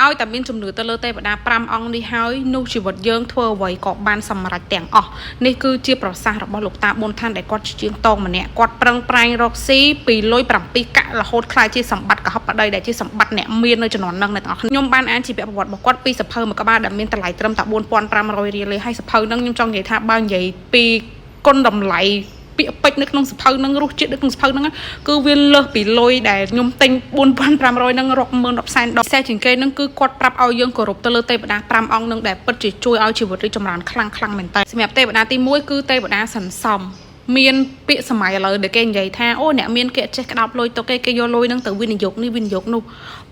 ឲ្យតែមានជំនឿទៅលើទេវតា5អង្គនេះហើយនោះជីវិតយើងធ្វើអ្វីក៏បានសម្រេចទាំងអស់នេះគឺជាប្រសាសន៍របស់លោកតាប៊ុនឋានដែលគាត់ជាជាងតងម្នាក់គាត់ប្រឹងប្រែងរកស៊ីពីលុយ7 កាក់រហូតខ្លាយជាសម្បត្តិកហបប្តីដែលជាសម្បត្តិអ្នកមាននៅជំនាន់នឹងអ្នកទាំងអស់ខ្ញុំបានអានជីវប្រវត្តិរបស់គាត់ពីសភៅមួយក្បាលដែលមានតម្លៃត្រឹមតែ 4500 រៀលទេហើយសភៅហ្នឹងខ្ញុំចង់និយាយថាបើនិយាយពីគុណតម្លៃពាក្យពេចន៍នៅក្នុងសភៅហ្នឹងរសជាតិនៅក្នុងសភៅហ្នឹងគឺវាលើសពីលុយដែលខ្ញុំទិញ 4500 ហ្នឹងរាប់ម៉ឺនរាប់សែនដុល្លារផ្សេងជាងគេហ្នឹងគឺគាត់ប្រាប់ឲ្យយើងគោរពទៅលើទេវតា5អង្គហ្នឹងដែលពិតជាជួយឲ្យជីវិតរីកចម្រើនខ្លាំងមែនតើសម្រាប់ទេវតាទី1គឺទេវតាសន្សំមានពាក្យសម័យឥឡូវដែលគេនិយាយថាអូអ្នកមានគេចេះក្តោបលុយទៅគេយកលុយហ្នឹងទៅវិនិយោគនេះវិនិយោគនោះ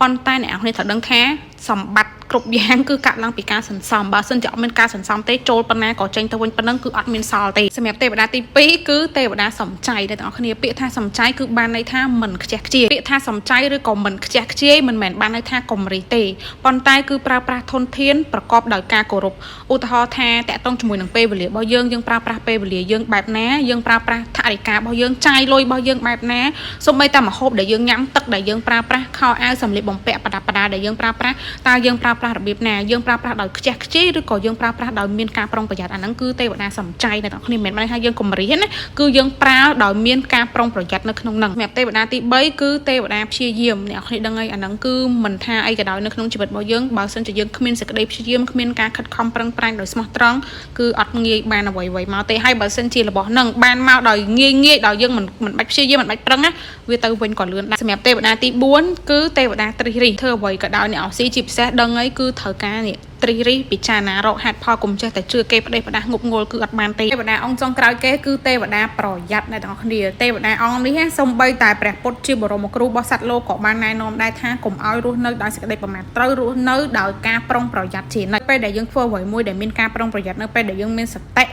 ប៉ុន្តែអ្នកនរគ្នាត្រូវដឹងថាសម្បត្តិគ្រប់យ៉ាងគឺកាត់ឡើងពីការសន្សំបើសិនជាអត់មានការសន្សំទេចូលប៉ុណ្ណាក៏ចេញទៅវិញប៉ុណ្ណឹងគឺអត់មានសល់ទេសម្រាប់ទេវតាទី2គឺទេវតាសំចៃអ្នកនរគ្នាពាក្យថាសំចៃគឺបានន័យថាមិនខ្ជះខ្ជាយពាក្យថាសំចៃឬក៏មិនខ្ជះខ្ជាយមិនមែនបានន័យថាកុំរិះទេប៉ុន្តែគឺប្រើប្រាស់ធនធានប្រកបដោយការគោរពឧទាហរណ៍ថាតកតងជាមួយនឹងពេលវេលារបស់យើងប្រើប្រាស់ពេលវេលាយើងបែបណាយើងប្រើប្រាស់ថវិការបស់យើងចាយលុយរបស់យើងបែបណាសូម្បីតែម្ហូបដែលយើងញ៉ាំទឹកដែលយើងប្រើប្រាស់ខោអាវសម្លៀកបំពាក់ប្រដាប់ប្រដាដែលយើងប្រើប្រាស់តើយើងប្រើប្រាស់របៀបណាយើងប្រើប្រាស់ដោយខ្ជះខ្ជាយឬក៏យើងប្រើប្រាស់ដោយមានការប្រុងប្រយ័ត្នអាហ្នឹងគឺទេវតាសំចៃអ្នកនរគ្នាមិនមែនថាយើងកុំរិះណាគឺយើងប្រើដោយមានការប្រុងប្រយ័ត្ននៅក្នុងហ្នឹងសម្រាប់ទេវតាទី3គឺទេវតាព្យាយាមអ្នកនរគ្នាដឹងហើយអាហ្នឹងគឺមិនថាអីក៏ដោយនៅក្នុងជីវិតរបស់យើងបើសិនជាយើងគ្មានសេចក្តីព្យាយាមគ្មានការខិតខំប្រឹងប្រែងដោយស្មោះត្រង់គឺអត់ងាយបានអ្វីៗមកទេហើយបើសិនជារបស់ហ្នឹងបានមកដោយងាយដោយយើងមិនបាច់ព្យាយាមមិនបាច់ប្រឹងណាវាទៅវិញក៏លឿនដែរសម្រាប់ទេវតាទី4គឺទេវតាទ្រិះរិះធ្វើអ្វីក៏ដោយអ្នកអស៊ីជាពិសេសដឹងហើយគឺត្រូវការនេះទ្រិះរិះពិចារណារកហេតុផលកុំចេះតែជឿគេផ្ដេសផ្ដាស់ងប់ងល់គឺអត់បានទេទេវតាអង្គចុងក្រោយគេគឺទេវតាប្រយ័ត្នអ្នកទាំងអស់គ្នាទេវតាអង្គនេះសូម្បីតែព្រះពុទ្ធជាបរមគ្រូរបស់សត្វលោកក៏បានណែនាំដែរថាកុំឲ្យរស់នៅដោយសេចក្តីប្រមាទត្រូវរស់នៅដោយការប្រុងប្រយ័ត្នជានិច្ចពេលដែលយើងធ្វើអ្វីមួយដែលមានការប្រុងប្រយ័ត្ននៅពេលដែលយើងមានសតិ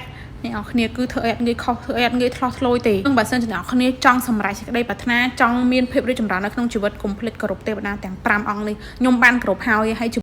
អ្នកនរគ្នាគឺធ្វើអីអត់ងាយខុសធ្វើអីអត់ងាយឆ្លោះឆ្លួយទេនឹងបើសិនជាអ្នកនរគ្នាចង់សម្រេចសេចក្តីប្រាថ្នាចង់មានភាពរីកចម្រើននៅក្នុងជីវិតកុំភ្លេចគោរពទេវតាទាំង5អង្គនេះខ្ញុំបានគោរពហើយ